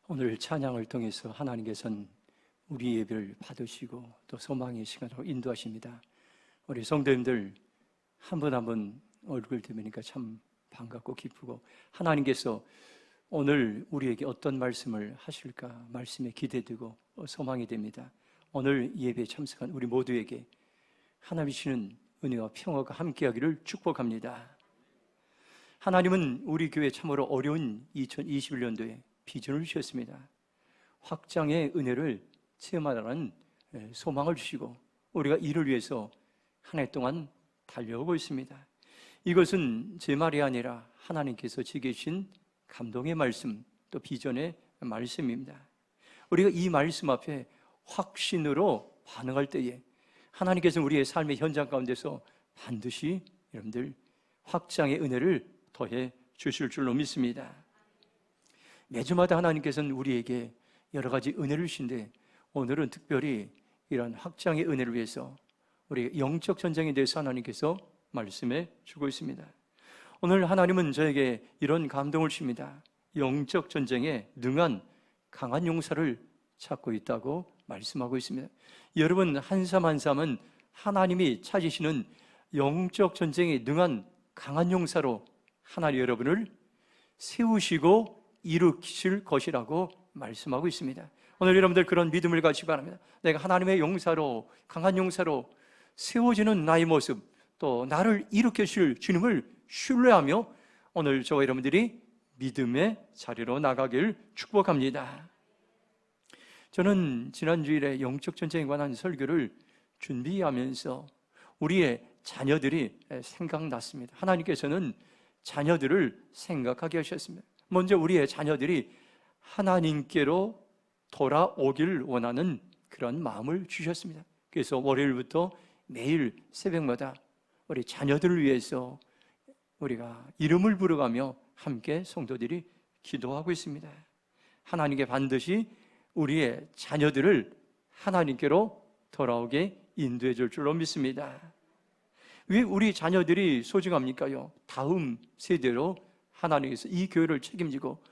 오늘 찬양을 통해서 하나님께서는 우리 예배를 받으시고 또 소망의 시간으로 인도하십니다. 우리 성도님들 한 분 한 분 얼굴 들으니까 참 반갑고 기쁘고, 하나님께서 오늘 우리에게 어떤 말씀을 하실까 말씀에 기대되고 소망이 됩니다. 오늘 예배에 참석한 우리 모두에게 하나님이 주시는 은혜와 평화가 함께하기를 축복합니다. 하나님은 우리 교회 참으로 어려운 2021년도에 비전을 주셨습니다. 확장의 은혜를 체험하라는 소망을 주시고 우리가 이를 위해서 한 해 동안 달려오고 있습니다. 이것은 제 말이 아니라 하나님께서 지게 주신 감동의 말씀, 또 비전의 말씀입니다. 우리가 이 말씀 앞에 확신으로 반응할 때에 하나님께서는 우리의 삶의 현장 가운데서 반드시 여러분들 확장의 은혜를 더해 주실 줄로 믿습니다. 매주마다 하나님께서는 우리에게 여러 가지 은혜를 주신데, 오늘은 특별히 이러한 확장의 은혜를 위해서 우리 영적 전쟁에 대해서 하나님께서 말씀해 주고 있습니다. 오늘 하나님은 저에게 이런 감동을 주십니다. 영적 전쟁에 능한 강한 용사를 찾고 있다고 말씀하고 있습니다. 여러분 한 삶 한 삶은 하나님이 찾으시는 영적 전쟁에 능한 강한 용사로 하나님 여러분을 세우시고 일으키실 것이라고 말씀하고 있습니다. 오늘 여러분들 그런 믿음을 가지기 바랍니다. 내가 하나님의 용사로, 강한 용사로 세워지는 나의 모습, 또 나를 일으키실 주님을 신뢰하며 오늘 저와 여러분들이 믿음의 자리로 나가길 축복합니다. 저는 지난주일에 영적 전쟁에 관한 설교를 준비하면서 우리의 자녀들이 생각났습니다. 하나님께서는 자녀들을 생각하게 하셨습니다. 먼저 우리의 자녀들이 하나님께로 돌아오길 원하는 그런 마음을 주셨습니다. 그래서 월요일부터 매일 새벽마다 우리 자녀들을 위해서 우리가 이름을 부르가며 함께 성도들이 기도하고 있습니다. 하나님께 반드시 우리의 자녀들을 하나님께로 돌아오게 인도해 줄 줄로 믿습니다. 왜 우리 자녀들이 소중합니까요? 다음 세대로 하나님께서 이 교회를 책임지고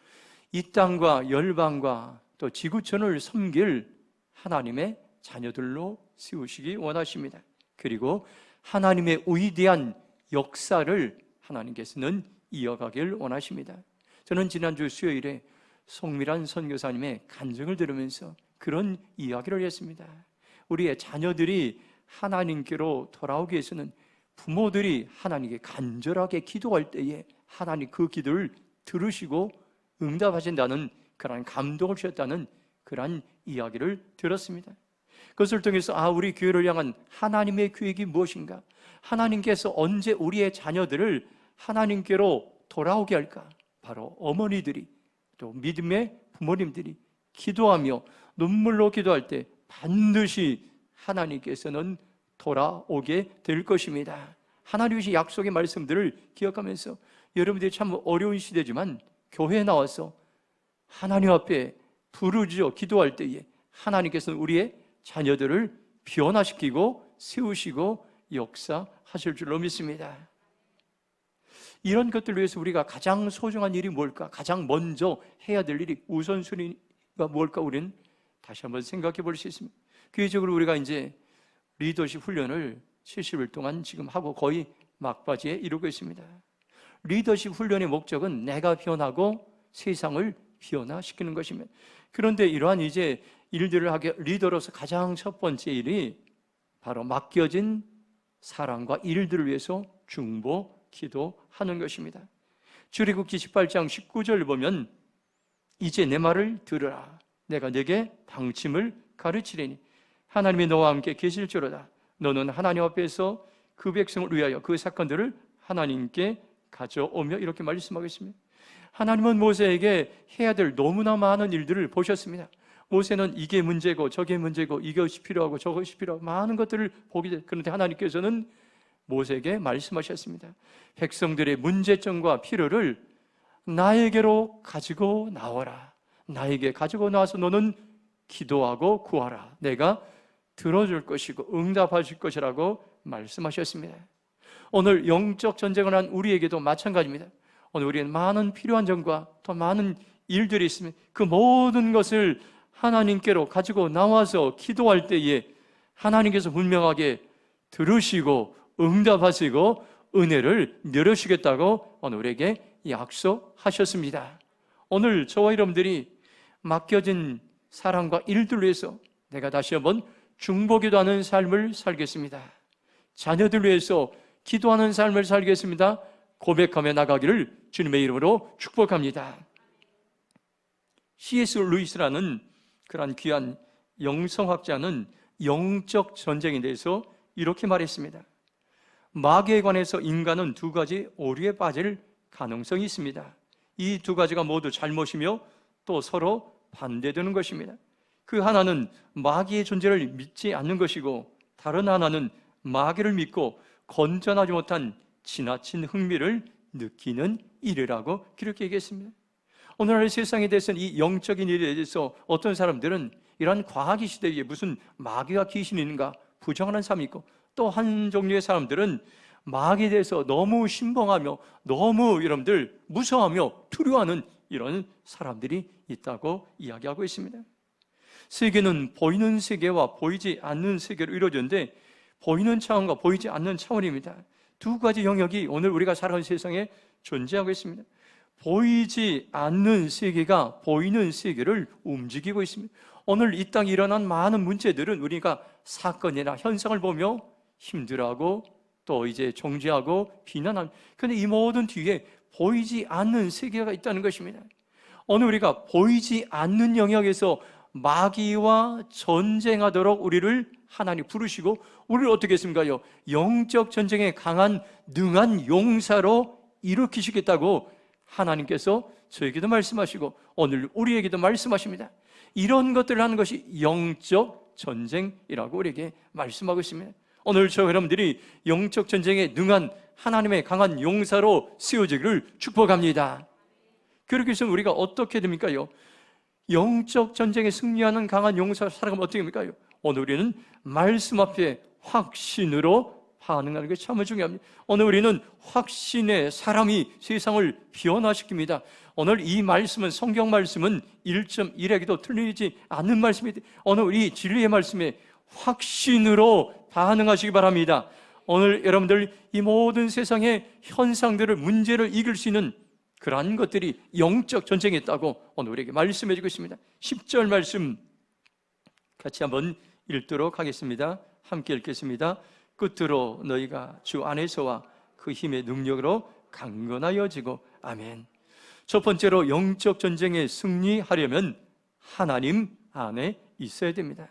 이 땅과 열방과 또 지구촌을 섬길 하나님의 자녀들로 세우시기 원하십니다. 그리고 하나님의 위대한 역사를 하나님께서는 이어가길 원하십니다. 저는 지난주 수요일에 송미란 선교사님의 간증을 들으면서 그런 이야기를 했습니다. 우리의 자녀들이 하나님께로 돌아오기 위해서는 부모들이 하나님께 간절하게 기도할 때에 하나님 그 기도를 들으시고 응답하신다는 그런 감동을 주셨다는 그런 이야기를 들었습니다. 그것을 통해서 우리 교회를 향한 하나님의 계획이 무엇인가? 하나님께서 언제 우리의 자녀들을 하나님께로 돌아오게 할까? 바로 어머니들이 또 믿음의 부모님들이 기도하며 눈물로 기도할 때 반드시 하나님께서는 돌아오게 될 것입니다. 하나님의 약속의 말씀들을 기억하면서 여러분들이 참 어려운 시대지만 교회에 나와서 하나님 앞에 부르짖어 기도할 때에 하나님께서는 우리의 자녀들을 변화시키고 세우시고 역사하실 줄로 믿습니다. 이런 것들을 위해서 우리가 가장 소중한 일이 뭘까? 가장 먼저 해야 될 일이 우선순위가 뭘까? 우리는 다시 한번 생각해 볼 수 있습니다. 교회적으로 우리가 이제 리더십 훈련을 70일 동안 지금 하고 거의 막바지에 이르고 있습니다. 리더십 훈련의 목적은 내가 변하고 세상을 변화시키는 것입니다. 그런데 이러한 이제 일들을 하게 리더로서 가장 첫 번째 일이 바로 맡겨진 사람과 일들을 위해서 중보, 기도하는 것입니다. 출애굽기 18장 19절 보면 이제 내 말을 들으라. 내가 네게 방침을 가르치리니 하나님이 너와 함께 계실지로다. 너는 하나님 앞에서 그 백성을 위하여 그 사건들을 하나님께 가져오며 이렇게 말씀하고 있습니다. 하나님은 모세에게 해야 될 너무나 많은 일들을 보셨습니다. 모세는 이게 문제고 저게 문제고 이것이 필요하고 저것이 필요하고 많은 것들을 보게 돼. 그런데 하나님께서는 모세에게 말씀하셨습니다. 백성들의 문제점과 필요를 나에게로 가지고 나와라. 나에게 가지고 나와서 너는 기도하고 구하라. 내가 들어줄 것이고 응답하실 것이라고 말씀하셨습니다. 오늘 영적 전쟁을 한 우리에게도 마찬가지입니다. 오늘 우리는 많은 필요한 점과 더 많은 일들이 있습니다. 그 모든 것을 하나님께로 가지고 나와서 기도할 때에 하나님께서 분명하게 들으시고 응답하시고 은혜를 내려주시겠다고 오늘 우리에게 약속하셨습니다. 오늘 저와 여러분들이 맡겨진 사랑과 일들을 위해서 내가 다시 한번 중보기도 하는 삶을 살겠습니다. 자녀들 위해서 기도하는 삶을 살겠습니다. 고백하며 나가기를 주님의 이름으로 축복합니다. C.S. 루이스라는 그런 귀한 영성학자는 영적 전쟁에 대해서 이렇게 말했습니다. 마귀에 관해서 인간은 두 가지 오류에 빠질 가능성이 있습니다. 이 두 가지가 모두 잘못이며 또 서로 반대되는 것입니다. 그 하나는 마귀의 존재를 믿지 않는 것이고, 다른 하나는 마귀를 믿고 건전하지 못한 지나친 흥미를 느끼는 일이라고 그렇게 얘기했습니다. 오늘날 세상에 대해서는 이 영적인 일에 대해서 어떤 사람들은 이러한 과학의 시대에 무슨 마귀와 귀신이 있는가 부정하는 사람이 있고, 또 한 종류의 사람들은 마귀에 대해서 너무 신봉하며 너무 여러분들 무서워하며 두려워하는 이런 사람들이 있다고 이야기하고 있습니다. 세계는 보이는 세계와 보이지 않는 세계로 이루어졌는데, 보이는 차원과 보이지 않는 차원입니다. 두 가지 영역이 오늘 우리가 살아가는 세상에 존재하고 있습니다. 보이지 않는 세계가 보이는 세계를 움직이고 있습니다. 오늘 이 땅에 일어난 많은 문제들은 우리가 사건이나 현상을 보며 힘들어하고 또 이제 정죄하고 비난합니다. 그런데 이 모든 뒤에 보이지 않는 세계가 있다는 것입니다. 오늘 우리가 보이지 않는 영역에서 마귀와 전쟁하도록 우리를 하나님 부르시고, 우리를 어떻게 했습니까요? 영적 전쟁에 강한 능한 용사로 일으키시겠다고 하나님께서 저에게도 말씀하시고 오늘 우리에게도 말씀하십니다. 이런 것들을 하는 것이 영적 전쟁이라고 우리에게 말씀하고 있습니다. 오늘 저 여러분들이 영적 전쟁에 능한 하나님의 강한 용사로 세워지기를 축복합니다. 그렇게 해서 우리가 어떻게 됩니까요? 영적 전쟁에 승리하는 강한 용사로 살아가면 어떻게 됩니까요? 오늘 우리는 말씀 앞에 확신으로 반응하는 것이 참 중요합니다. 오늘 우리는 확신의 사람이 세상을 변화시킵니다. 오늘 이 말씀은, 성경 말씀은 1.1에게도 틀리지 않는 말씀입니다. 오늘 이 진리의 말씀에 확신으로 반응하시기 바랍니다. 오늘 여러분들 이 모든 세상의 현상들을, 문제를 이길 수 있는 그러한 것들이 영적 전쟁에 있다고 오늘 우리에게 말씀해 주고 있습니다. 10절 말씀 같이 한번 읽도록 하겠습니다. 함께 읽겠습니다. 끝으로 너희가 주 안에서와 그 힘의 능력으로 강건하여지고. 아멘. 첫 번째로 영적 전쟁에 승리하려면 하나님 안에 있어야 됩니다.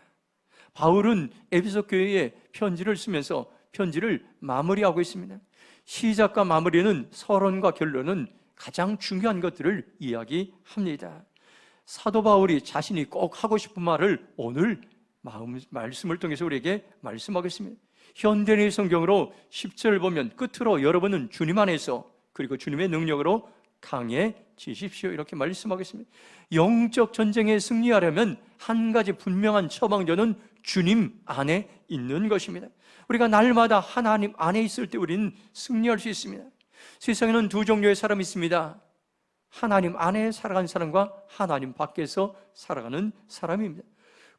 바울은 에베소 교회에 편지를 쓰면서 편지를 마무리하고 있습니다. 시작과 마무리는, 서론과 결론은 가장 중요한 것들을 이야기합니다. 사도 바울이 자신이 꼭 하고 싶은 말을 오늘 말씀을 통해서 우리에게 말씀하겠습니다. 현대의 성경으로 10절 보면 끝으로 여러분은 주님 안에서 그리고 주님의 능력으로 강해지십시오, 이렇게 말씀하겠습니다. 영적 전쟁에 승리하려면 한 가지 분명한 처방전은 주님 안에 있는 것입니다. 우리가 날마다 하나님 안에 있을 때 우리는 승리할 수 있습니다. 세상에는 두 종류의 사람이 있습니다. 하나님 안에 살아가는 사람과 하나님 밖에서 살아가는 사람입니다.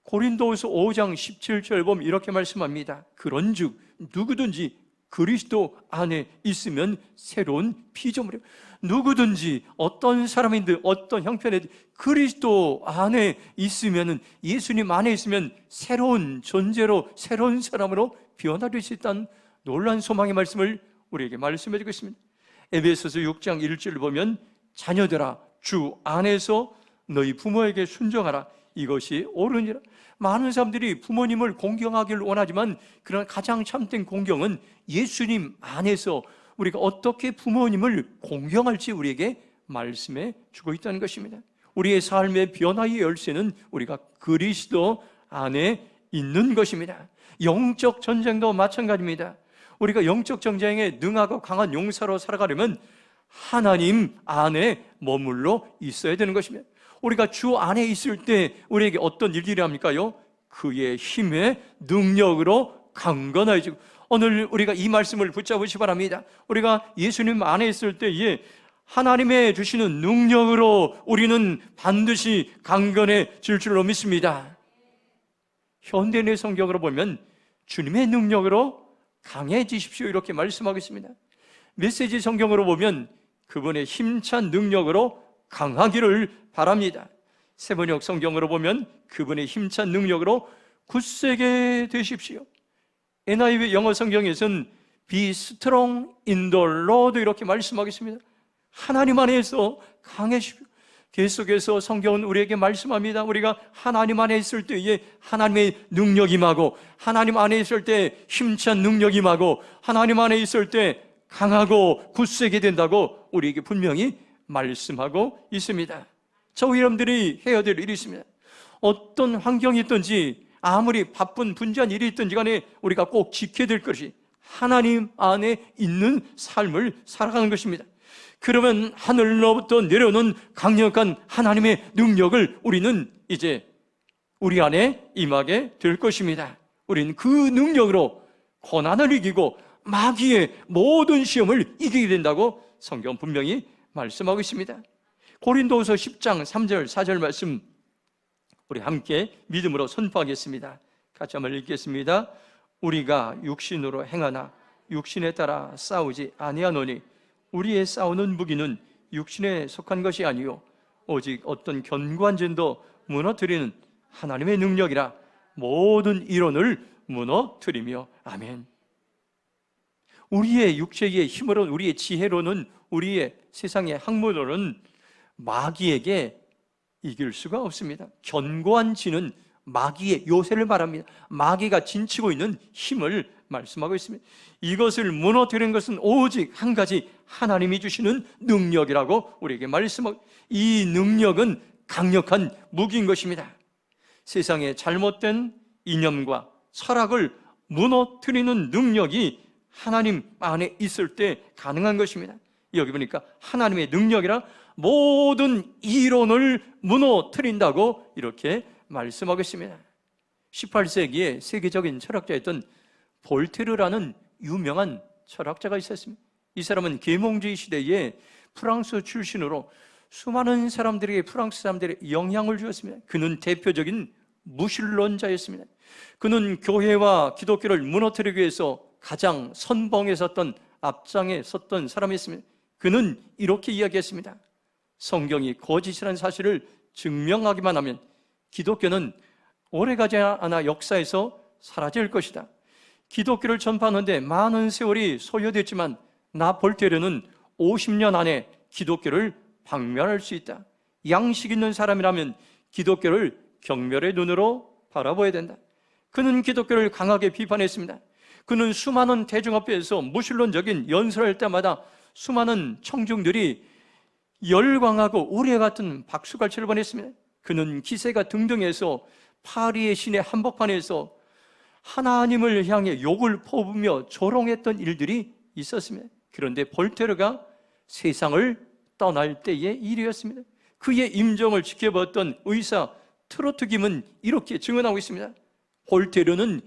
고린도후서 5장 17절 보면 이렇게 말씀합니다. 그런즉 누구든지 그리스도 안에 있으면 새로운 피조물이요. 누구든지 어떤 사람인데 어떤 형편에든 그리스도 안에 있으면, 예수님 안에 있으면 새로운 존재로, 새로운 사람으로 변화될 수 있다는 놀라운 소망의 말씀을 우리에게 말씀해 주고 있습니다. 에베소서 6장 1절을 보면 자녀들아 주 안에서 너희 부모에게 순종하라, 이것이 옳으니라. 많은 사람들이 부모님을 공경하기를 원하지만 그러나 가장 참된 공경은 예수님 안에서 우리가 어떻게 부모님을 공경할지 우리에게 말씀해 주고 있다는 것입니다. 우리의 삶의 변화의 열쇠는 우리가 그리스도 안에 있는 것입니다. 영적 전쟁도 마찬가지입니다. 우리가 영적 전쟁에 능하고 강한 용사로 살아가려면 하나님 안에 머물러 있어야 되는 것입니다. 우리가 주 안에 있을 때 우리에게 어떤 일들이 합니까요? 그의 힘의 능력으로 강건해지고. 오늘 우리가 이 말씀을 붙잡으시기 바랍니다. 우리가 예수님 안에 있을 때에 하나님의 주시는 능력으로 우리는 반드시 강건해질 줄로 믿습니다. 현대인의 성경으로 보면 주님의 능력으로 강해지십시오 이렇게 말씀하고 있습니다. 메시지 성경으로 보면 그분의 힘찬 능력으로 강하기를 바랍니다. 세번역 성경으로 보면 그분의 힘찬 능력으로 굳세게 되십시오. NIV 영어 성경에서는 Be strong in the Lord 이렇게 말씀하겠습니다. 하나님 안에서 강해지십시오. 계속해서 성경은 우리에게 말씀합니다. 우리가 하나님 안에 있을 때에 하나님의 능력이 임하고, 하나님 안에 있을 때 힘찬 능력이 임하고, 하나님 안에 있을 때 강하고 굳세게 된다고 우리에게 분명히 말씀하고 있습니다. 저와 여러분들이 해야 될 일이 있습니다. 어떤 환경이 있든지, 아무리 바쁜 분주한 일이 있든지 간에 우리가 꼭 지켜야 될 것이 하나님 안에 있는 삶을 살아가는 것입니다. 그러면 하늘로부터 내려오는 강력한 하나님의 능력을 우리는 이제 우리 안에 임하게 될 것입니다. 우리는 그 능력으로 고난을 이기고 마귀의 모든 시험을 이기게 된다고 성경 분명히 말씀하고 있습니다. 고린도후서 10장 3절 4절 말씀 우리 함께 믿음으로 선포하겠습니다. 같이 한번 읽겠습니다. 우리가 육신으로 행하나 육신에 따라 싸우지 아니하노니 우리의 싸우는 무기는 육신에 속한 것이 아니요 오직 어떤 견고한 진도 무너뜨리는 하나님의 능력이라 모든 이론을 무너뜨리며. 아멘. 우리의 육체의 힘으로는, 우리의 지혜로는, 우리의 세상의 학문으로는 마귀에게 이길 수가 없습니다. 견고한 진은 마귀의 요새를 말합니다. 마귀가 진치고 있는 힘을 말씀하고 있습니다. 이것을 무너뜨리는 것은 오직 한 가지 하나님이 주시는 능력이라고 우리에게 말씀하고, 이 능력은 강력한 무기인 것입니다. 세상의 잘못된 이념과 철학을 무너뜨리는 능력이 하나님 안에 있을 때 가능한 것입니다. 여기 보니까 하나님의 능력이라 모든 이론을 무너뜨린다고 이렇게 말씀하고 있습니다. 18세기에 세계적인 철학자였던 볼테르라는 유명한 철학자가 있었습니다. 이 사람은 계몽주의 시대에 프랑스 출신으로 수많은 사람들에게, 프랑스 사람들의 영향을 주었습니다. 그는 대표적인 무신론자였습니다. 그는 교회와 기독교를 무너뜨리기 위해서 가장 선봉에 섰던, 앞장에 섰던 사람이었습니다. 그는 이렇게 이야기했습니다. 성경이 거짓이라는 사실을 증명하기만 하면 기독교는 오래가지 않아 역사에서 사라질 것이다. 기독교를 전파하는데 많은 세월이 소요됐지만 나 볼테르는 50년 안에 기독교를 박멸할 수 있다. 양식 있는 사람이라면 기독교를 경멸의 눈으로 바라봐야 된다. 그는 기독교를 강하게 비판했습니다. 그는 수많은 대중 앞에서 무신론적인 연설을 할 때마다 수많은 청중들이 열광하고 우레 같은 박수갈채를 보냈습니다. 그는 기세가 등등해서 파리의 시내 한복판에서 하나님을 향해 욕을 퍼부으며 조롱했던 일들이 있었습니다. 그런데 볼테르가 세상을 떠날 때의 일이었습니다. 그의 임종을 지켜봤던 의사 트로트김은 이렇게 증언하고 있습니다. 볼테르는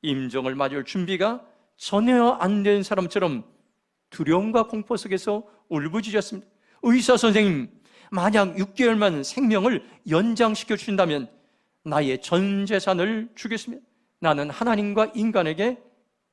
임종을 맞을 준비가 전혀 안 된 사람처럼 두려움과 공포 속에서 울부짖었습니다. 의사 선생님, 만약 6개월만 생명을 연장시켜 주신다면 나의 전 재산을 주겠습니다. 나는 하나님과 인간에게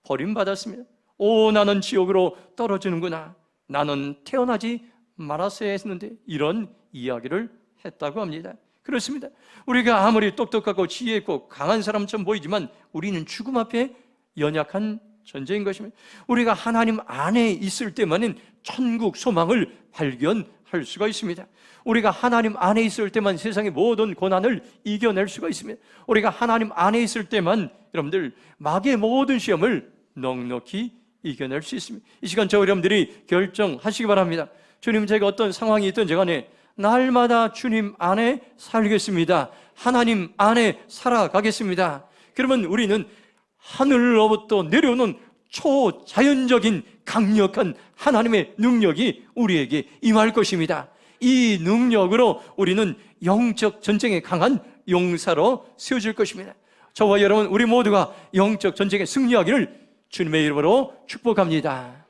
버림받았습니다. 오, 나는 지옥으로 떨어지는구나. 나는 태어나지 말았어야 했는데, 이런 이야기를 했다고 합니다. 그렇습니다. 우리가 아무리 똑똑하고 지혜 있고 강한 사람처럼 보이지만 우리는 죽음 앞에 연약한 존재인 것입니다. 우리가 하나님 안에 있을 때만은 천국 소망을 발견할 수가 있습니다. 우리가 하나님 안에 있을 때만 세상의 모든 고난을 이겨낼 수가 있습니다. 우리가 하나님 안에 있을 때만 여러분들 마귀의 모든 시험을 넉넉히 이겨낼 수 있습니다. 이 시간 저 여러분들이 결정하시기 바랍니다. 주님, 제가 어떤 상황이 있든지 간에 날마다 주님 안에 살겠습니다. 하나님 안에 살아가겠습니다. 그러면 우리는 하늘로부터 내려오는 초자연적인 강력한 하나님의 능력이 우리에게 임할 것입니다. 이 능력으로 우리는 영적 전쟁에 강한 용사로 세워질 것입니다. 저와 여러분, 우리 모두가 영적 전쟁에 승리하기를 주님의 이름으로 축복합니다.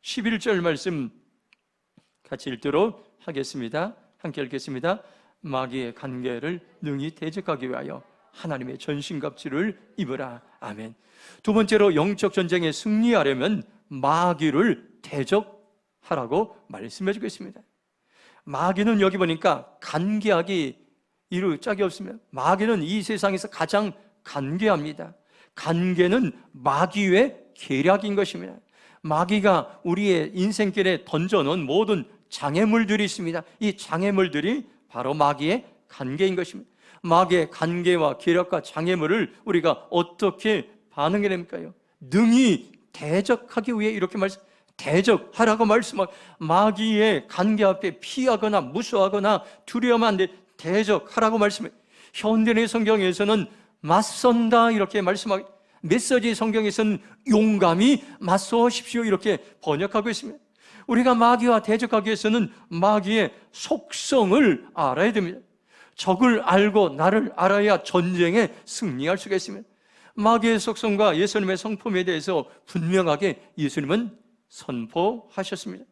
11절 말씀 같이 읽도록 하겠습니다. 함께 읽겠습니다. 마귀의 간계를 능히 대적하기 위하여 하나님의 전신갑주를 입으라. 아멘. 두 번째로 영적 전쟁에 승리하려면 마귀를 대적하라고 말씀해 주겠습니다. 마귀는 여기 보니까 간계하기 이루 짝이 없습니다. 마귀는 이 세상에서 가장 간계합니다. 간계는 마귀의 계략인 것입니다. 마귀가 우리의 인생길에 던져놓은 모든 장애물들이 있습니다. 이 장애물들이 바로 마귀의 간계인 것입니다. 마귀의 간계와 계략과 장애물을 우리가 어떻게 반응해야 됩니까요? 능히 대적하기 위해 이렇게 대적하라고 말씀하고, 마귀의 간계 앞에 피하거나 무서워하거나 두려워하면 안 돼. 대적하라고 말씀해요. 현대의 성경에서는 맞선다 이렇게 말씀하고, 메시지 성경에서는 용감히 맞서십시오 이렇게 번역하고 있습니다. 우리가 마귀와 대적하기 위해서는 마귀의 속성을 알아야 됩니다. 적을 알고 나를 알아야 전쟁에 승리할 수가 있습니다. 마귀의 속성과 예수님의 성품에 대해서 분명하게 예수님은 선포하셨습니다.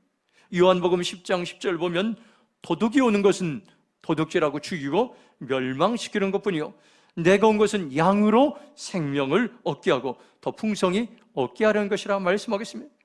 요한복음 10장 10절 보면 도둑이 오는 것은 도둑질하고 죽이고 멸망시키는 것뿐이요 내가 온 것은 양으로 생명을 얻게 하고 더 풍성히 얻게 하려는 것이라 말씀하겠습니다.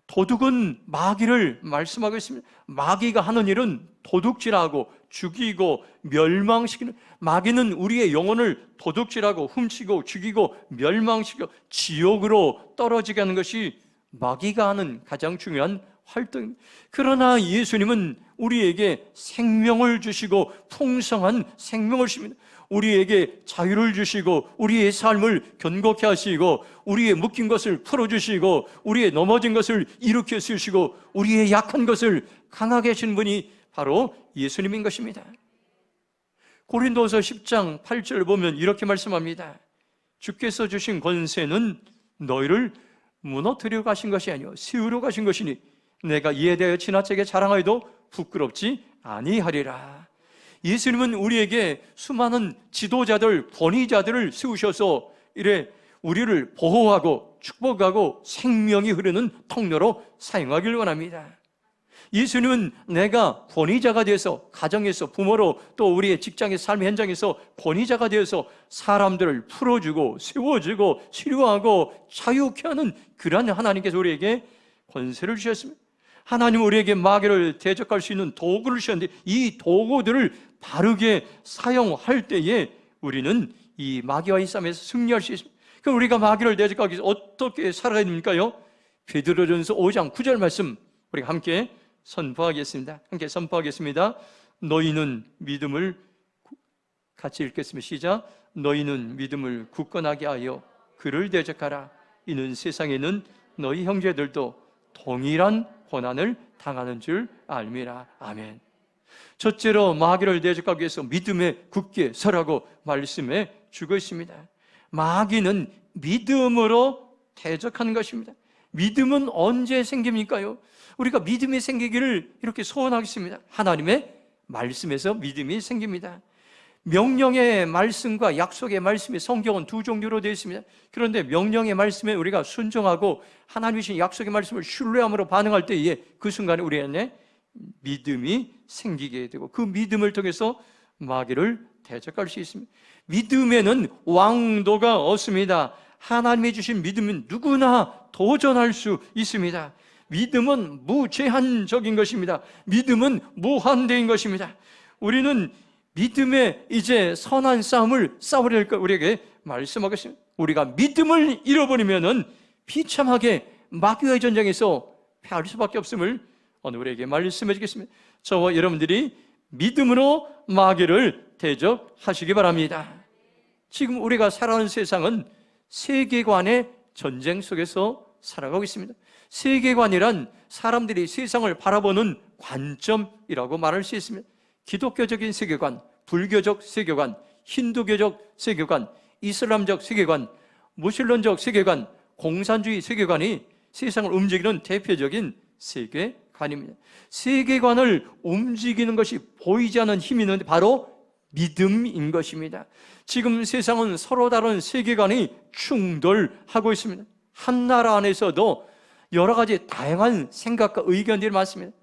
도둑은 마귀를 말씀하고 있습니다. 마귀가 하는 일은 도둑질하고 죽이고 멸망시키는, 마귀는 우리의 영혼을 도둑질하고 훔치고 죽이고 멸망시켜 지옥으로 떨어지게 하는 것이 마귀가 하는 가장 중요한 활동입니다. 그러나 예수님은 우리에게 생명을 주시고 풍성한 생명을 주십니다. 우리에게 자유를 주시고 우리의 삶을 견고케 하시고 우리의 묶인 것을 풀어주시고 우리의 넘어진 것을 일으켜 주시고 우리의 약한 것을 강하게 하시는 분이 바로 예수님인 것입니다. 고린도서 10장 8절을 보면 이렇게 말씀합니다. 주께서 주신 권세는 너희를 무너뜨려 가신 것이 아니요 세우려 가신 것이니 내가 이에 대하여 지나치게 자랑하여도 부끄럽지 아니하리라. 예수님은 우리에게 수많은 지도자들, 권위자들을 세우셔서 이래 우리를 보호하고 축복하고 생명이 흐르는 통로로 사용하길 원합니다. 예수님은 내가 권위자가 되어서 가정에서 부모로 또 우리의 직장의 삶의 현장에서 권위자가 되어서 사람들을 풀어주고 세워주고 치료하고 자유케 하는 그러한 하나님께서 우리에게 권세를 주셨습니다. 하나님은 우리에게 마귀를 대적할 수 있는 도구를 주셨는데 이 도구들을 바르게 사용할 때에 우리는 이 마귀와 이 싸움에서 승리할 수 있습니다. 그럼 우리가 마귀를 대적하기 위해서 어떻게 살아야 됩니까요? 베드로전서 5장 9절 말씀 우리가 함께 선포하겠습니다. 함께 선포하겠습니다. 너희는 믿음을 같이 읽겠습니다. 시작. 너희는 믿음을 굳건하게 하여 그를 대적하라. 이는 세상에는 너희 형제들도 동일한 고난을 당하는 줄 알미라. 아멘. 첫째로 마귀를 대적하기 위해서 믿음에 굳게 서라고 말씀해 주고 있습니다. 마귀는 믿음으로 대적하는 것입니다. 믿음은 언제 생깁니까요? 우리가 믿음이 생기기를 이렇게 소원하겠습니다. 하나님의 말씀에서 믿음이 생깁니다. 명령의 말씀과 약속의 말씀이 성경은 두 종류로 되어 있습니다. 그런데 명령의 말씀에 우리가 순종하고 하나님이 주신 약속의 말씀을 신뢰함으로 반응할 때에 그 순간에 우리 안에 믿음이 생기게 되고 그 믿음을 통해서 마귀를 대적할 수 있습니다. 믿음에는 왕도가 없습니다. 하나님이 주신 믿음은 누구나 도전할 수 있습니다. 믿음은 무제한적인 것입니다. 믿음은 무한대인 것입니다. 우리는 믿음의 이제 선한 싸움을 싸우려 할 것 우리에게 말씀하겠습니다. 우리가 믿음을 잃어버리면은 비참하게 마귀와의 전쟁에서 패할 수밖에 없음을 오늘 우리에게 말씀해 주겠습니다. 저와 여러분들이 믿음으로 마귀를 대적하시기 바랍니다. 지금 우리가 살아가는 세상은 세계관의 전쟁 속에서 살아가고 있습니다. 세계관이란 사람들이 세상을 바라보는 관점이라고 말할 수 있습니다. 기독교적인 세계관, 불교적 세계관, 힌두교적 세계관, 이슬람적 세계관, 무슬림적 세계관, 공산주의 세계관이 세상을 움직이는 대표적인 세계관입니다. 세계관을 움직이는 것이 보이지 않는 힘이 있는데 바로 믿음인 것입니다. 지금 세상은 서로 다른 세계관이 충돌하고 있습니다. 한 나라 안에서도 여러 가지 다양한 생각과 의견들이 많습니다.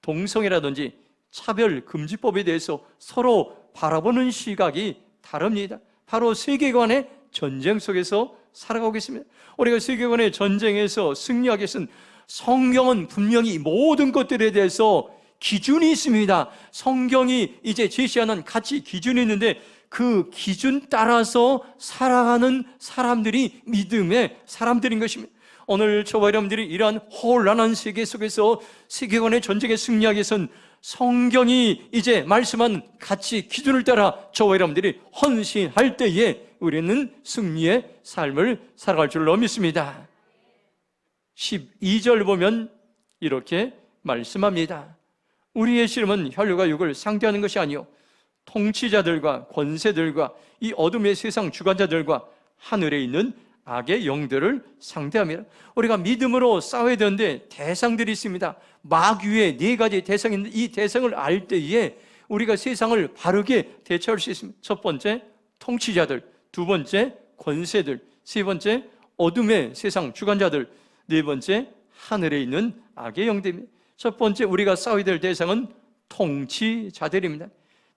동성애라든지 차별금지법에 대해서 서로 바라보는 시각이 다릅니다. 바로 세계관의 전쟁 속에서 살아가고 있습니다. 우리가 세계관의 전쟁에서 승리하기 위해서는 성경은 분명히 모든 것들에 대해서 기준이 있습니다. 성경이 이제 제시하는 가치 기준이 있는데 그 기준 따라서 살아가는 사람들이 믿음의 사람들인 것입니다. 오늘 저와 여러분들이 이러한 혼란한 세계 속에서 세계관의 전쟁에 승리하기 위해서는 성경이 이제 말씀한 가치 기준을 따라 저와 여러분들이 헌신할 때에 우리는 승리의 삶을 살아갈 줄로 믿습니다. 12절 보면 이렇게 말씀합니다. 우리의 씨름은 혈육과 육을 상대하는 것이 아니요 통치자들과 권세들과 이 어둠의 세상 주관자들과 하늘에 있는 악의 영들을 상대합니다. 우리가 믿음으로 싸워야 되는데 대상들이 있습니다. 마귀의 4가지 대상이 있는데 이 대상을 알 때에 우리가 세상을 바르게 대처할 수 있습니다. 첫 번째 통치자들, 두 번째 권세들, 세 번째 어둠의 세상 주관자들, 네 번째 하늘에 있는 악의 영들입니다. 첫 번째 우리가 싸워야 될 대상은 통치자들입니다.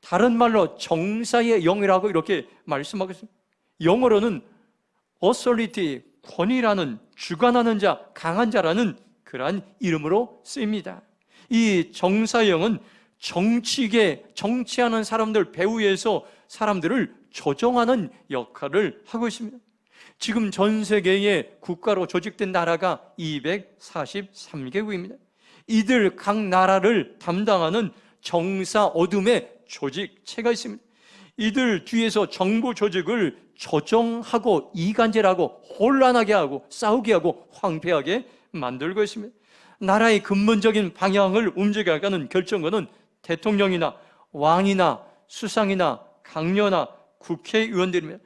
다른 말로 정사의 영이라고 이렇게 말씀하고 있습니다. 영어로는 authority, 권위라는, 주관하는 자, 강한 자라는 그러한 이름으로 쓰입니다. 이 정사영은 정치하는 사람들 배후에서 사람들을 조정하는 역할을 하고 있습니다. 지금 전 세계의 국가로 조직된 나라가 243개국입니다. 이들 각 나라를 담당하는 정사 어둠의 조직체가 있습니다. 이들 뒤에서 정부 조직을 조정하고 이간질하고 혼란하게 하고 싸우게 하고 황폐하게 만들고 있습니다. 나라의 근본적인 방향을 움직여가는 결정권은 대통령이나 왕이나 수상이나 강요나 국회의원들입니다.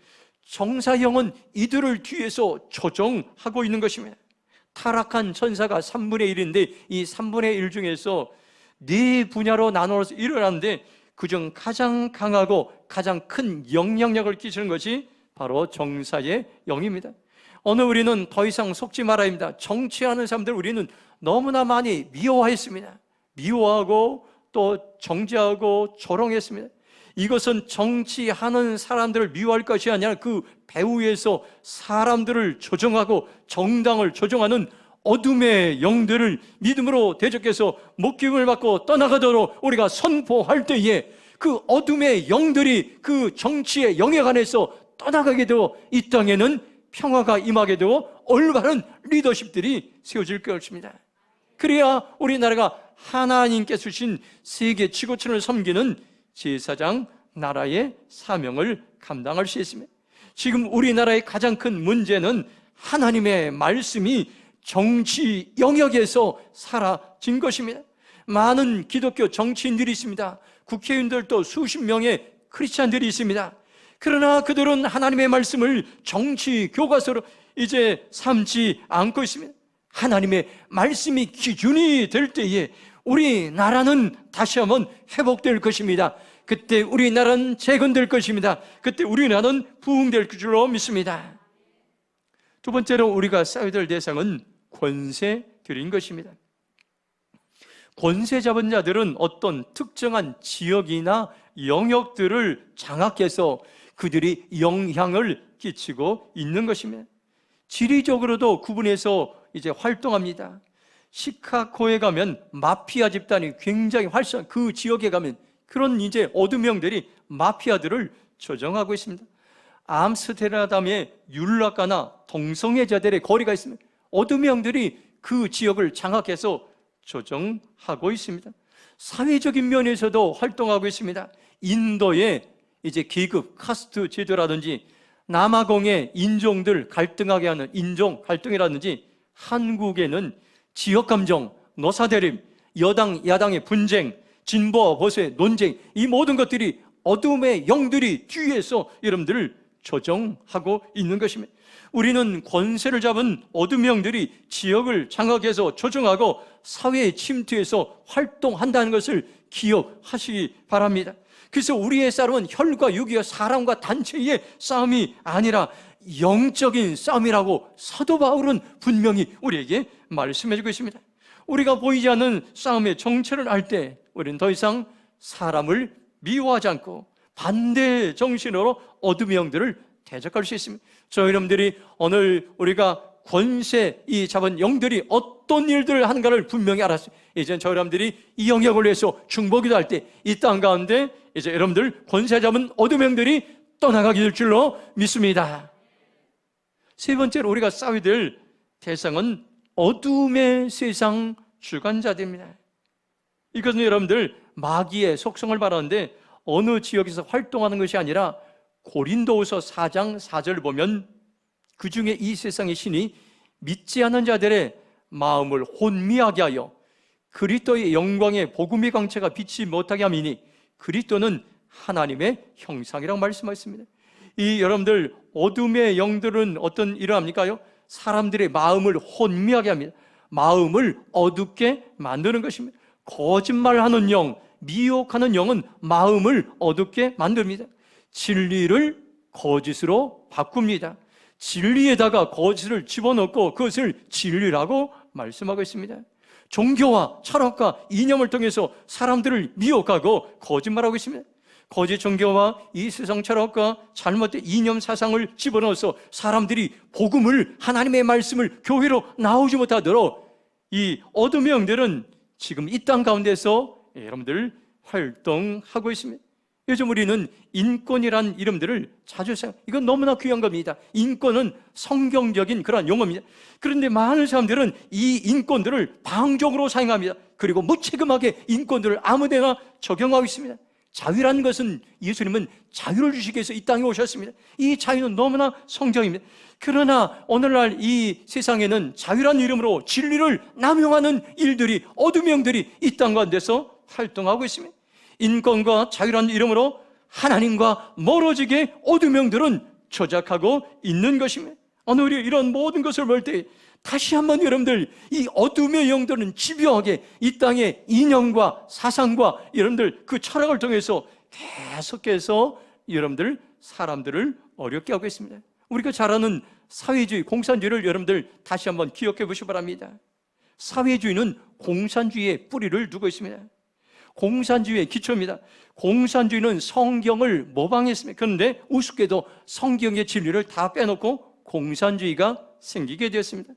정사형은 이들을 뒤에서 조정하고 있는 것입니다. 타락한 천사가 3분의 1인데 이 3분의 1 중에서 4분야로 나눠서 일어나는데 그중 가장 강하고 가장 큰 영향력을 끼치는 것이 바로 정사의 영입니다. 오늘 우리는 더 이상 속지 말아야 합니다. 정치하는 사람들 우리는 너무나 많이 미워했습니다. 미워하고 또 정죄하고 조롱했습니다. 이것은 정치하는 사람들을 미워할 것이 아니라 그 배후에서 사람들을 조정하고 정당을 조정하는 어둠의 영들을 믿음으로 대적해서 목숨을 받고 떠나가도록 우리가 선포할 때에 그 어둠의 영들이 그 정치의 영역안에서 떠나가게 되어 이 땅에는 평화가 임하게 되어 올바른 리더십들이 세워질 것입니다. 그래야 우리나라가 하나님께서 주신 세계 지구촌을 섬기는 제사장 나라의 사명을 감당할 수 있습니다. 지금 우리나라의 가장 큰 문제는 하나님의 말씀이 정치 영역에서 사라진 것입니다. 많은 기독교 정치인들이 있습니다. 국회의원들도 수십 명의 크리스찬들이 있습니다. 그러나 그들은 하나님의 말씀을 정치 교과서로 이제 삼지 않고 있습니다. 하나님의 말씀이 기준이 될 때에 우리나라는 다시 한번 회복될 것입니다. 그때 우리나라는 재건될 것입니다. 그때 우리나라는 부흥될 줄로 믿습니다. 두 번째로 우리가 싸워야 될 대상은 권세들인 것입니다. 권세 잡은 자들은 어떤 특정한 지역이나 영역들을 장악해서 그들이 영향을 끼치고 있는 것입니다. 지리적으로도 구분해서 이제 활동합니다. 시카고에 가면 마피아 집단이 굉장히 활성한 그 지역에 가면 그런 이제 어둠형들이 마피아들을 조정하고 있습니다. 암스테르담의 율락가나 동성애자들의 거리가 있습니다. 어둠형들이 그 지역을 장악해서 조정하고 있습니다. 사회적인 면에서도 활동하고 있습니다. 인도의 이제 계급, 카스트 제도라든지 남아공의 인종들 갈등하게 하는 인종 갈등이라든지 한국에는 지역감정, 노사대립, 여당, 야당의 분쟁, 진보와 보수의 논쟁 이 모든 것들이 어둠의 영들이 뒤에서 여러분들을 조정하고 있는 것입니다. 우리는 권세를 잡은 어둠의 영들이 지역을 장악해서 조정하고 사회에 침투해서 활동한다는 것을 기억하시기 바랍니다. 그래서 우리의 싸움은 혈과 육이요 사람과 단체의 싸움이 아니라 영적인 싸움이라고 사도 바울은 분명히 우리에게 말씀해 주고 있습니다. 우리가 보이지 않는 싸움의 정체를 알 때 우리는 더 이상 사람을 미워하지 않고 반대 정신으로 어둠의 영들을 대적할 수 있습니다. 저 여러분들이 오늘 우리가 권세 이 잡은 영들이 어떤 일들을 하는가를 분명히 알았어요. 이제 저 여러분들이 이 영역을 위해서 중보기도 할 때 이 땅 가운데 이제 여러분들 권세 잡은 어둠의 영들이 떠나가게 될 줄로 믿습니다. 세 번째로 우리가 싸워야 될 대상은 어둠의 세상 주관자들입니다. 이것은 여러분들 마귀의 속성을 말하는데 어느 지역에서 활동하는 것이 아니라 고린도후서 4장 4절을 보면 그 중에 이 세상의 신이 믿지 않는 자들의 마음을 혼미하게 하여 그리스도의 영광의 복음의 광채가 비치지 못하게 함이니 그리스도는 하나님의 형상이라고 말씀하셨습니다. 이 여러분들 어둠의 영들은 어떤 일을 합니까요? 사람들의 마음을 혼미하게 합니다. 마음을 어둡게 만드는 것입니다. 거짓말하는 영, 미혹하는 영은 마음을 어둡게 만듭니다. 진리를 거짓으로 바꿉니다. 진리에다가 거짓을 집어넣고 그것을 진리라고 말씀하고 있습니다. 종교와 철학과 이념을 통해서 사람들을 미혹하고 거짓말하고 있습니다. 거짓 종교와 이 세상 철학과 잘못된 이념 사상을 집어넣어서 사람들이 복음을, 하나님의 말씀을 교회로 나오지 못하도록 이 어둠의 영들은 지금 이 땅 가운데서 여러분들 활동하고 있습니다. 요즘 우리는 인권이란 이름들을 자주 사용, 이건 너무나 귀한 겁니다. 인권은 성경적인 그런 용어입니다. 그런데 많은 사람들은 이 인권들을 방종으로 사용합니다. 그리고 무책임하게 인권들을 아무데나 적용하고 있습니다. 자유라는 것은 예수님은 자유를 주시기 위해서 이 땅에 오셨습니다. 이 자유는 너무나 성경입니다. 그러나 오늘날 이 세상에는 자유라는 이름으로 진리를 남용하는 일들이, 어둠의 영들이 이 땅 가운데서 활동하고 있습니다. 인권과 자유라는 이름으로 하나님과 멀어지게 어둠의 영들은 조작하고 있는 것입니다. 오늘 우리 이런 모든 것을 볼 때 다시 한번 여러분들, 이 어둠의 영들은 집요하게 이 땅의 이념과 사상과 여러분들 그 철학을 통해서 계속해서 여러분들 사람들을 어렵게 하고 있습니다. 우리가 잘 아는 사회주의, 공산주의를 여러분들 다시 한번 기억해 보시기 바랍니다. 사회주의는 공산주의의 뿌리를 두고 있습니다. 공산주의의 기초입니다. 공산주의는 성경을 모방했습니다. 그런데 우습게도 성경의 진리를 다 빼놓고 공산주의가 생기게 되었습니다.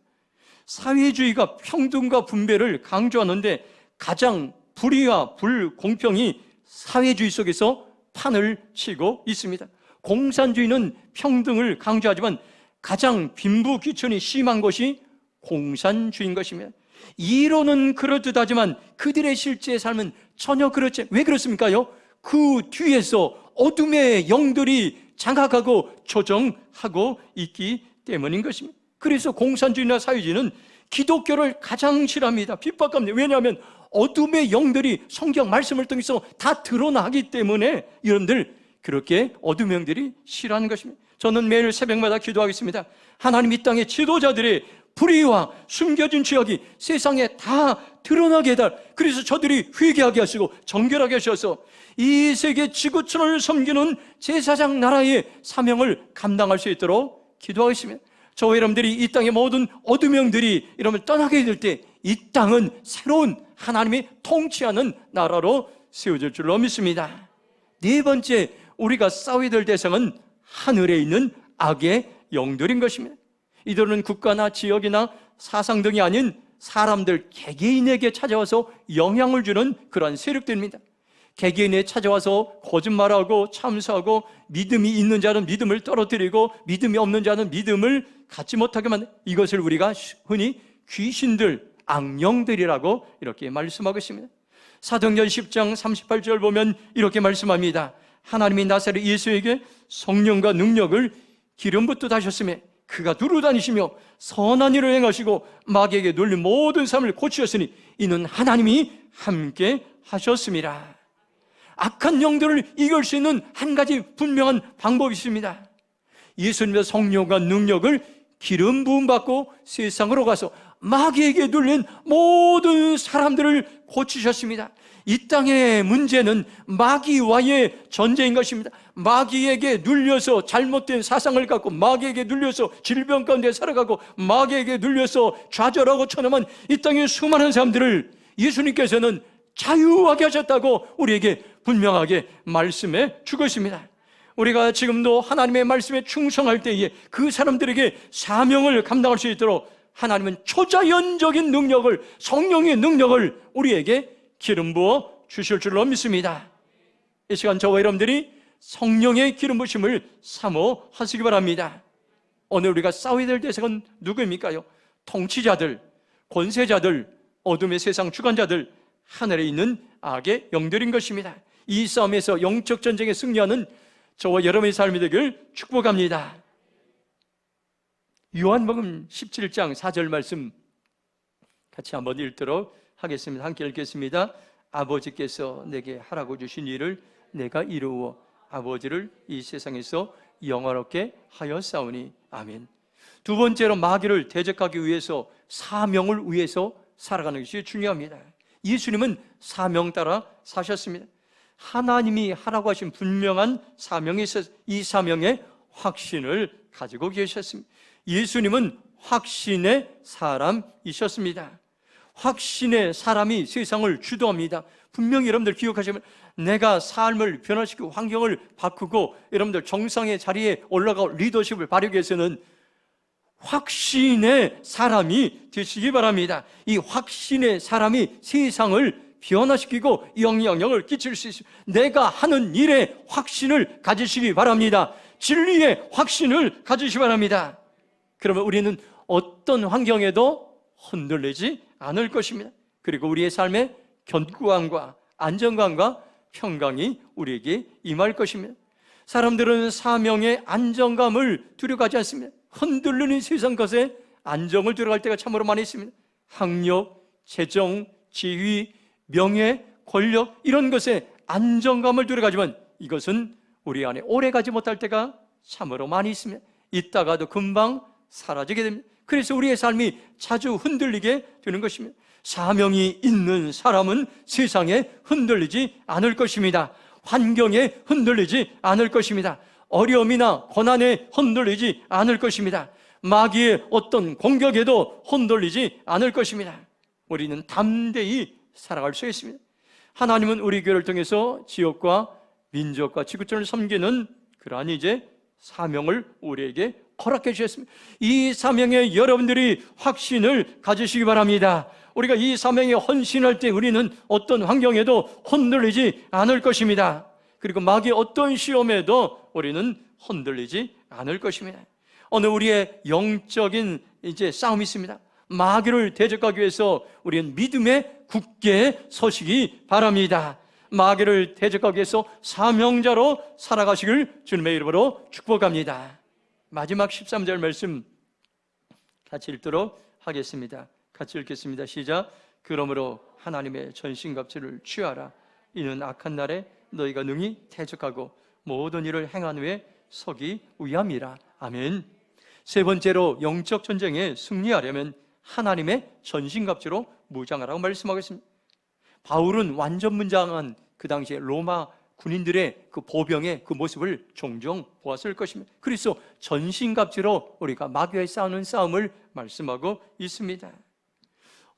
사회주의가 평등과 분배를 강조하는데 가장 불의와 불공평이 사회주의 속에서 판을 치고 있습니다. 공산주의는 평등을 강조하지만 가장 빈부귀천이 심한 것이 공산주의인 것입니다. 이론은 그럴듯하지만 그들의 실제 삶은 전혀 그렇지. 왜 그렇습니까요? 그 뒤에서 어둠의 영들이 장악하고 조정하고 있기 때문인 것입니다. 그래서 공산주의나 사회주의는 기독교를 가장 싫어합니다. 핍박합니다. 왜냐하면 어둠의 영들이 성경 말씀을 통해서 다 드러나기 때문에 여러분들 그렇게 어둠의 영들이 싫어하는 것입니다. 저는 매일 새벽마다 기도하겠습니다. 하나님, 이 땅의 지도자들의 불의와 숨겨진 죄악이 세상에 다 드러나게 해달, 그래서 저들이 회개하게 하시고 정결하게 하셔서 이 세계 지구촌을 섬기는 제사장 나라의 사명을 감당할 수 있도록 기도하겠습니다. 저와 여러분들이 이 땅의 모든 어둠의 영들이 여러분을 떠나게 될 때 이 땅은 새로운 하나님이 통치하는 나라로 세워질 줄로 믿습니다. 네 번째, 우리가 싸워야 될 대상은 하늘에 있는 악의 영들인 것입니다. 이들은 국가나 지역이나 사상 등이 아닌 사람들 개개인에게 찾아와서 영향을 주는 그러한 세력들입니다. 개개인에 찾아와서 거짓말하고 참소하고 믿음이 있는 자는 믿음을 떨어뜨리고 믿음이 없는 자는 믿음을 갖지 못하게 만든, 이것을 우리가 흔히 귀신들, 악령들이라고 이렇게 말씀하고 있습니다. 사도행전 10장 38절 보면 이렇게 말씀합니다. 하나님이 나사렛 예수에게 성령과 능력을 기름 붓듯 하셨으며 그가 두루 다니시며 선한 일을 행하시고 마귀에게 눌린 모든 삶을 고치셨으니 이는 하나님이 함께 하셨습니다. 악한 영들을 이길 수 있는 한 가지 분명한 방법이 있습니다. 예수님의 성령과 능력을 기름 부음 받고 세상으로 가서 마귀에게 눌린 모든 사람들을 고치셨습니다. 이 땅의 문제는 마귀와의 전쟁인 것입니다. 마귀에게 눌려서 잘못된 사상을 갖고, 마귀에게 눌려서 질병 가운데 살아가고, 마귀에게 눌려서 좌절하고 처남한 이 땅의 수많은 사람들을 예수님께서는 자유하게 하셨다고 우리에게 분명하게 말씀해 주것입니다. 우리가 지금도 하나님의 말씀에 충성할 때에 그 사람들에게 사명을 감당할 수 있도록 하나님은 초자연적인 능력을, 성령의 능력을 우리에게 기름 부어 주실 줄로 믿습니다. 이 시간 저와 여러분들이 성령의 기름 부심을 사모하시기 바랍니다. 오늘 우리가 싸워야 될 대상은 누구입니까요? 통치자들, 권세자들, 어둠의 세상 주관자들, 하늘에 있는 악의 영들인 것입니다. 이 싸움에서 영적 전쟁에 승리하는 저와 여러분의 삶이 되길 축복합니다. 요한복음 17장 4절 말씀 같이 한번 읽도록 하겠습니다. 함께 읽겠습니다. 아버지께서 내게 하라고 주신 일을 내가 이루어 아버지를 이 세상에서 영화롭게 하였사오니. 아멘. 두 번째로 마귀를 대적하기 위해서 사명을 위해서 살아가는 것이 중요합니다. 예수님은 사명 따라 사셨습니다. 하나님이 하라고 하신 분명한 사명이 있어서 이 사명의 확신을 가지고 계셨습니다. 예수님은 확신의 사람이셨습니다. 확신의 사람이 세상을 주도합니다. 분명히 여러분들 기억하시면, 내가 삶을 변화시키고 환경을 바꾸고 여러분들 정상의 자리에 올라가고 리더십을 발휘하기 위해서는 확신의 사람이 되시기 바랍니다. 이 확신의 사람이 세상을 변화시키고 영향력을 끼칠 수 있습니다. 내가 하는 일에 확신을 가지시기 바랍니다. 진리의 확신을 가지시기 바랍니다. 그러면 우리는 어떤 환경에도 흔들리지 않을 것입니다. 그리고 우리의 삶에 견고함과 안정감과 평강이 우리에게 임할 것입니다. 사람들은 사명의 안정감을 두려워하지 않습니다. 흔들리는 세상 것에 안정을 두려워할 때가 참으로 많이 있습니다. 학력, 재정, 지위, 명예, 권력, 이런 것에 안정감을 두려워하지만 이것은 우리 안에 오래 가지 못할 때가 참으로 많이 있습니다. 있다가도 금방 사라지게 됩니다. 그래서 우리의 삶이 자주 흔들리게 되는 것입니다. 사명이 있는 사람은 세상에 흔들리지 않을 것입니다. 환경에 흔들리지 않을 것입니다. 어려움이나 고난에 흔들리지 않을 것입니다. 마귀의 어떤 공격에도 흔들리지 않을 것입니다. 우리는 담대히 살아갈 수 있습니다. 하나님은 우리 교회를 통해서 지역과 민족과 지구촌을 섬기는 그러한 이제 사명을 우리에게 허락해 주셨습니다. 이 사명에 여러분들이 확신을 가지시기 바랍니다. 우리가 이 사명에 헌신할 때 우리는 어떤 환경에도 흔들리지 않을 것입니다. 그리고 마귀의 어떤 시험에도 우리는 흔들리지 않을 것입니다. 오늘 우리의 영적인 이제 싸움이 있습니다. 마귀를 대적하기 위해서 우리는 믿음에 굳게 서시기 바랍니다. 마귀를 대적하기 위해서 사명자로 살아가시길 주님의 이름으로 축복합니다. 마지막 13절 말씀 같이 읽도록 하겠습니다. 같이 읽겠습니다. 시작. 그러므로 하나님의 전신갑주를 취하라. 이는 악한 날에 너희가 능히 대적하고 모든 일을 행한 후에 서기 위함이라. 아멘. 세 번째로 영적 전쟁에 승리하려면 하나님의 전신갑주로 무장하라고 말씀하고 있습니다. 바울은 완전 무장한 그 당시에 로마 군인들의 그 보병의 그 모습을 종종 보았을 것입니다. 그래서 전신갑주로 우리가 마귀와 싸우는 싸움을 말씀하고 있습니다.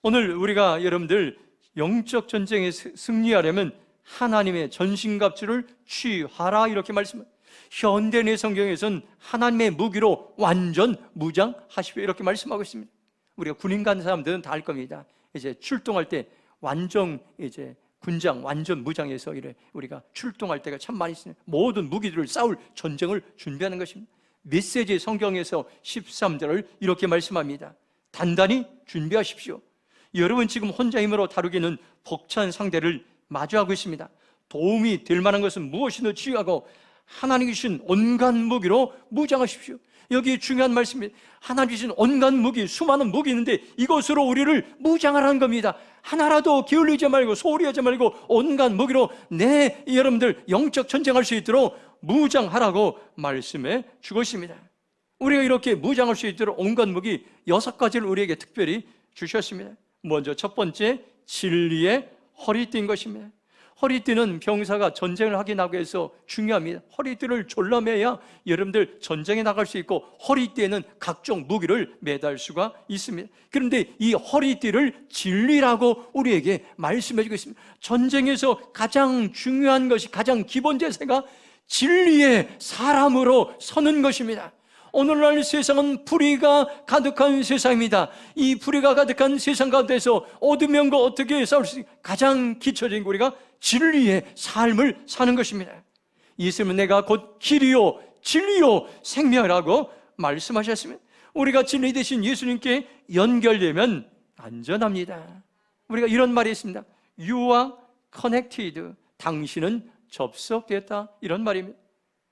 오늘 우리가 여러분들 영적 전쟁에 승리하려면 하나님의 전신갑주를 취하라 이렇게 말씀합니다. 현대의 성경에서는 하나님의 무기로 완전 무장하십시오 이렇게 말씀하고 있습니다. 우리가 군인 간 사람들은 다 알 겁니다. 이제 출동할 때 완전 이제 군장 완전 무장해서 이래 우리가 출동할 때가 참 많이 있습니다. 모든 무기들을 싸울 전쟁을 준비하는 것입니다. 메시지 성경에서 13절을 이렇게 말씀합니다. 단단히 준비하십시오. 여러분 지금 혼자 힘으로 다루기는 벅찬 상대를 마주하고 있습니다. 도움이 될 만한 것은 무엇이든 취하고 하나님이 주신 온갖 무기로 무장하십시오. 여기 중요한 말씀입니다. 하나님이 주신 온갖 무기, 수많은 무기 있는데 이것으로 우리를 무장하라는 겁니다. 하나라도 게을리지 말고 소홀히 하지 말고 온갖 무기로 여러분들 영적 전쟁할 수 있도록 무장하라고 말씀해 주것입니다. 우리가 이렇게 무장할 수 있도록 온갖 무기 6가지를 우리에게 특별히 주셨습니다. 먼저 첫 번째, 진리의 허리띠인 것입니다. 허리띠는 병사가 전쟁을 하기 위해서 중요합니다. 허리띠를 졸라매야 여러분들 전쟁에 나갈 수 있고, 허리띠에는 각종 무기를 매달 수가 있습니다. 그런데 이 허리띠를 진리라고 우리에게 말씀해 주고 있습니다. 전쟁에서 가장 중요한 것이, 가장 기본 제세가 진리의 사람으로 서는 것입니다. 오늘날 세상은 불의가 가득한 세상입니다. 이 불의가 가득한 세상 가운데서 어둠과 어떻게 싸울 수 있을까? 가장 기초적인 우리가 진리의 삶을 사는 것입니다. 예수님은 내가 곧 길이요 진리요 생명이라고 말씀하셨습니다. 우리가 진리 되신 예수님께 연결되면 안전합니다. 우리가 이런 말이 있습니다. You are connected. 당신은 접속되었다, 이런 말입니다.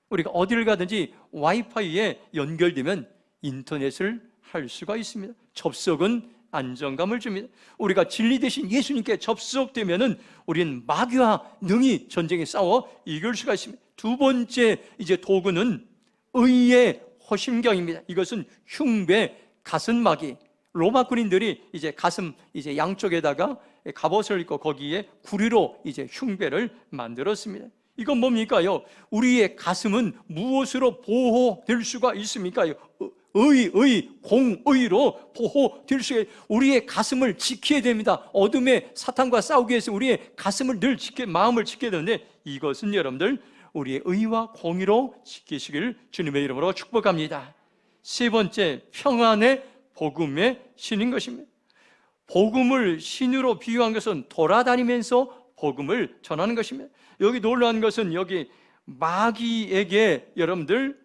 우리가 어디를 가든지 와이파이에 연결되면 인터넷을 할 수가 있습니다. 접속은 안정감을 줍니다. 우리가 진리 되신 예수님께 접속되면은 우리는 마귀와 능히 전쟁에 싸워 이길 수가 있습니다. 두 번째 이제 도구는 의의 호심경입니다. 이것은 흉배, 가슴막이. 로마 군인들이 이제 가슴 이제 양쪽에다가 갑옷을 입고 거기에 구리로 이제 흉배를 만들었습니다. 이건 뭡니까요? 우리의 가슴은 무엇으로 보호될 수가 있습니까? 공의로 보호될 수가 있습니다. 우리의 가슴을 지켜야 됩니다. 어둠의 사탄과 싸우기 위해서 우리의 가슴을 늘 마음을 지켜야 되는데, 이것은 여러분들 우리의 의와 공의로 지키시길 주님의 이름으로 축복합니다. 세 번째, 평안의 복음의 신인 것입니다. 복음을 신으로 비유한 것은 돌아다니면서 복음을 전하는 것입니다. 여기 놀라운 것은 여기 마귀에게 여러분들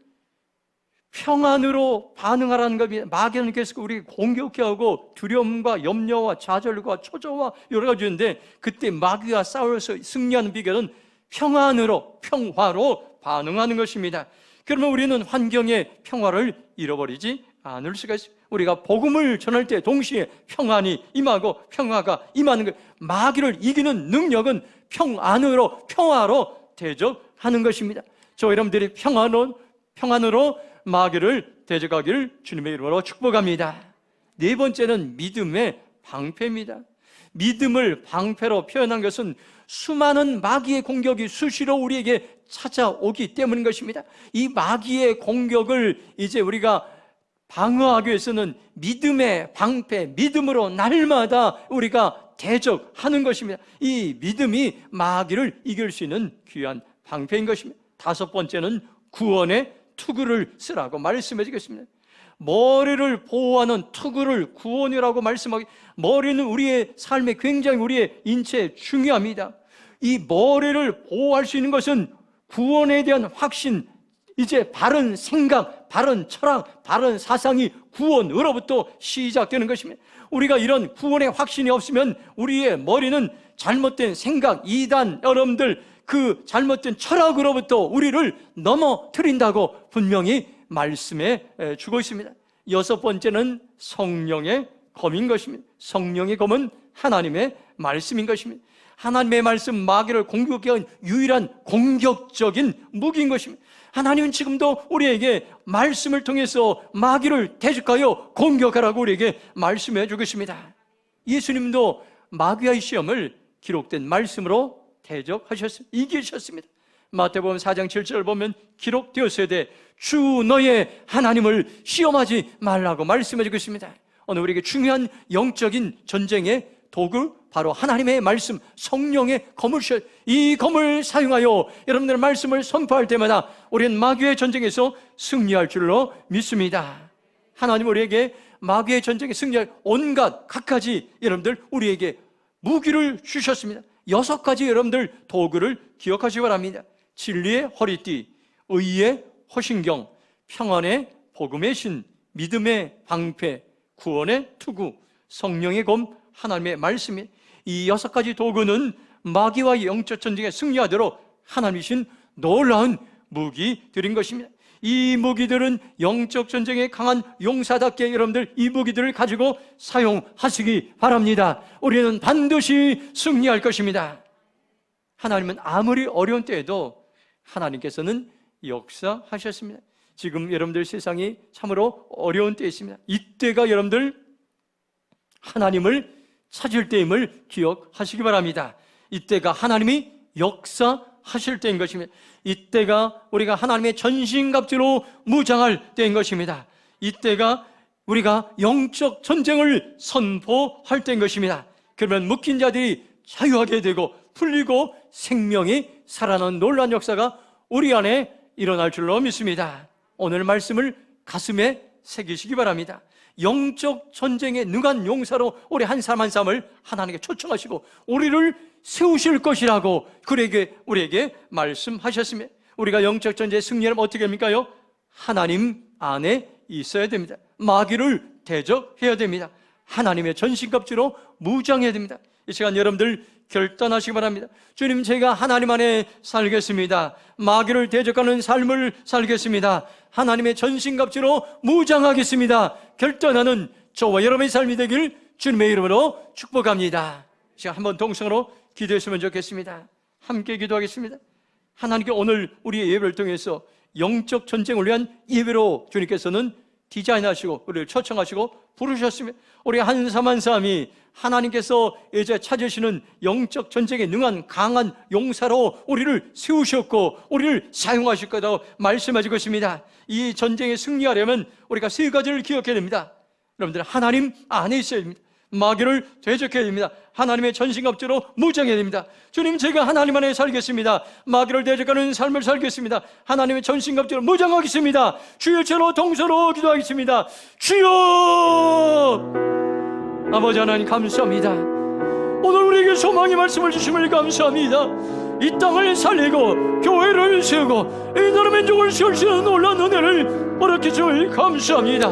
평안으로 반응하라는 겁니다. 마귀는 계속 우리 공격해 하고 두려움과 염려와 좌절과 초조와 여러 가지 있는데, 그때 마귀와 싸워서 승리하는 비결은 평안으로, 평화로 반응하는 것입니다. 그러면 우리는 환경의 평화를 잃어버리지 않을 수가 있습니다. 우리가 복음을 전할 때 동시에 평안이 임하고 평화가 임하는 것, 마귀를 이기는 능력은 평안으로, 평화로 대적하는 것입니다. 저 여러분들이 평안으로 마귀를 대적하기를 주님의 이름으로 축복합니다. 네 번째는 믿음의 방패입니다. 믿음을 방패로 표현한 것은 수많은 마귀의 공격이 수시로 우리에게 찾아오기 때문인 것입니다. 이 마귀의 공격을 이제 우리가 방어하기 위해서는 믿음의 방패, 믿음으로 날마다 우리가 대적하는 것입니다. 이 믿음이 마귀를 이길 수 있는 귀한 방패인 것입니다. 다섯 번째는 구원의 투구를 쓰라고 말씀해 주겠습니다. 머리를 보호하는 투구를 구원이라고 말씀하기, 머리는 우리의 삶에 굉장히 우리의 인체에 중요합니다. 이 머리를 보호할 수 있는 것은 구원에 대한 확신, 이제 바른 생각, 바른 철학, 바른 사상이 구원으로부터 시작되는 것입니다. 우리가 이런 구원의 확신이 없으면 우리의 머리는 잘못된 생각, 이단, 여러분들 그 잘못된 철학으로부터 우리를 넘어뜨린다고 분명히 말씀해 주고 있습니다. 여섯 번째는 성령의 검인 것입니다. 성령의 검은 하나님의 말씀인 것입니다. 하나님의 말씀, 마귀를 공격하기 위한 유일한 공격적인 무기인 것입니다. 하나님은 지금도 우리에게 말씀을 통해서 마귀를 대적하여 공격하라고 우리에게 말씀해 주고 있습니다. 예수님도 마귀와의 시험을 기록된 말씀으로 대적하셨습니다. 이기셨습니다. 마태복음 4장 7절을 보면 기록되었어야 돼. 주 너의 하나님을 시험하지 말라고 말씀해 주고 있습니다. 오늘 우리에게 중요한 영적인 전쟁의 도구, 바로 하나님의 말씀, 성령의 검을 주셔. 이 검을 사용하여 여러분들의 말씀을 선포할 때마다 우리는 마귀의 전쟁에서 승리할 줄로 믿습니다. 하나님 우리에게 마귀의 전쟁에 승리할 온갖 갖가지 여러분들 우리에게 무기를 주셨습니다. 6가지 여러분들 도구를 기억하시기 바랍니다. 진리의 허리띠, 의의 호신경, 평안의 복음의 신, 믿음의 방패, 구원의 투구, 성령의 검, 하나님의 말씀이, 이 6가지 도구는 마귀와 영적 전쟁에 승리하도록 하나님이신 놀라운 무기들인 것입니다. 이 무기들은 영적 전쟁에 강한 용사답게 여러분들 이 무기들을 가지고 사용하시기 바랍니다. 우리는 반드시 승리할 것입니다. 하나님은 아무리 어려운 때에도 하나님께서는 역사하셨습니다. 지금 여러분들 세상이 참으로 어려운 때에 있습니다. 이때가 여러분들 하나님을 찾을 때임을 기억하시기 바랍니다. 이때가 하나님이 역사하실 때인 것입니다. 이때가 우리가 하나님의 전신갑주로 무장할 때인 것입니다. 이때가 우리가 영적 전쟁을 선포할 때인 것입니다. 그러면 묶인 자들이 자유하게 되고 풀리고 생명이 살아나는 놀라운 역사가 우리 안에 일어날 줄로 믿습니다. 오늘 말씀을 가슴에 새기시기 바랍니다. 영적 전쟁에 능한 용사로 우리 한 사람 한 사람을 하나님께 초청하시고 우리를 세우실 것이라고 우리에게 말씀하셨습니다. 우리가 영적 전쟁에 승리하면 어떻게 합니까요? 하나님 안에 있어야 됩니다. 마귀를 대적해야 됩니다. 하나님의 전신갑주로 무장해야 됩니다. 이 시간 여러분들 결단하시기 바랍니다. 주님, 제가 하나님 안에 살겠습니다. 마귀를 대적하는 삶을 살겠습니다. 하나님의 전신갑주로 무장하겠습니다. 결단하는 저와 여러분의 삶이 되길 주님의 이름으로 축복합니다. 제가 한번 동성으로 기도했으면 좋겠습니다. 함께 기도하겠습니다. 하나님께 오늘 우리의 예배를 통해서 영적 전쟁을 위한 예배로 주님께서는 디자인하시고 우리를 초청하시고 부르셨습니다. 우리 한 사람 한 사람이 하나님께서 이제 찾으시는 영적 전쟁에 능한 강한 용사로 우리를 세우셨고 우리를 사용하실 거라고 말씀하시고 있습니다. 이 전쟁에 승리하려면 우리가 세 가지를 기억해야 됩니다. 여러분들, 하나님 안에 있어야 됩니다. 마귀를 대적해야 됩니다. 하나님의 전신갑주로 무장해야 됩니다. 주님, 제가 하나님 안에 살겠습니다. 마귀를 대적하는 삶을 살겠습니다. 하나님의 전신갑주로 무장하겠습니다. 주여, 저로 동서로 기도하겠습니다. 주여! 아버지 하나님, 감사합니다. 오늘 우리에게 소망의 말씀을 주심을 감사합니다. 이 땅을 살리고 교회를 세우고 이 나라 민족을 세울 수 있는 놀라운 은혜를 허락해 주심을 감사합니다.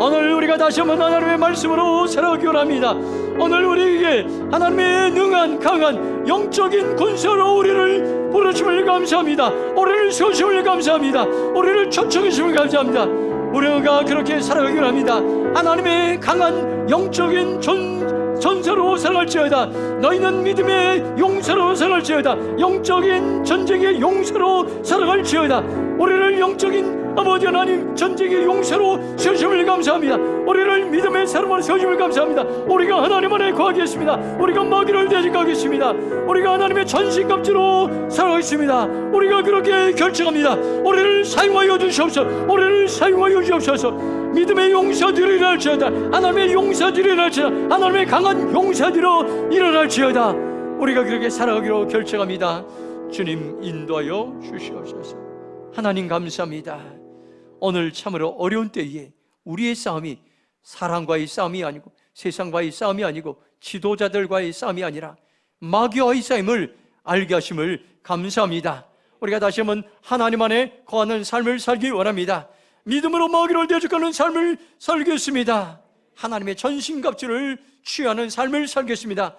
오늘 우리가 다시 한번 하나님의 말씀으로 살아가기 원합니다. 오늘 우리에게 하나님의 능한 강한 영적인 군사로 우리를 부르심을 감사합니다. 우리를 세우심을 감사합니다. 우리를 초청해 주심을 감사합니다. 우리가 그렇게 살아가기 원합니다. 하나님의 강한 영적인 전사로 살아갈지어다. 너희는 믿음의 용사로 살아갈지어다. 영적인 전쟁의 용사로 살아갈지어다. 우리를 영적인 아버지 하나님 전쟁의 용사로 세우심을 감사합니다. 우리를 믿음의 사람으로 세우심을 감사합니다. 우리가 하나님 안에 거하겠습니다. 우리가 마귀를 대적하겠습니다. 우리가 하나님의 전신갑주로 살아가겠습니다. 우리가 그렇게 결정합니다. 우리를 사용하여 주시옵소서. 우리를 사용하여 주시옵소서. 믿음의 용사들이 일어날지어다. 하나님의 용사들이 일어날지어다. 하나님의 강한 용사들로 일어날지어다. 우리가 그렇게 살아가기로 결정합니다. 주님, 인도하여 주시옵소서. 하나님, 감사합니다. 오늘 참으로 어려운 때에 우리의 싸움이 사람과의 싸움이 아니고 세상과의 싸움이 아니고 지도자들과의 싸움이 아니라 마귀와의 싸움을 알게 하심을 감사합니다. 우리가 다시 한번 하나님 안에 거하는 삶을 살기 원합니다. 믿음으로 마귀를 대적하는 삶을 살겠습니다. 하나님의 전신갑주를 취하는 삶을 살겠습니다.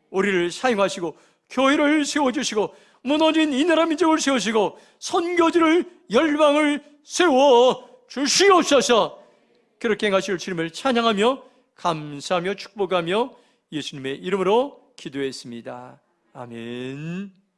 우리를 사용하시고 교회를 세워주시고 무너진 이 나라 민족을 세우시고 선교지를 열방을 세워 주시옵소서. 그렇게 행하실 주님을 찬양하며 감사하며 축복하며 예수님의 이름으로 기도했습니다. 아멘.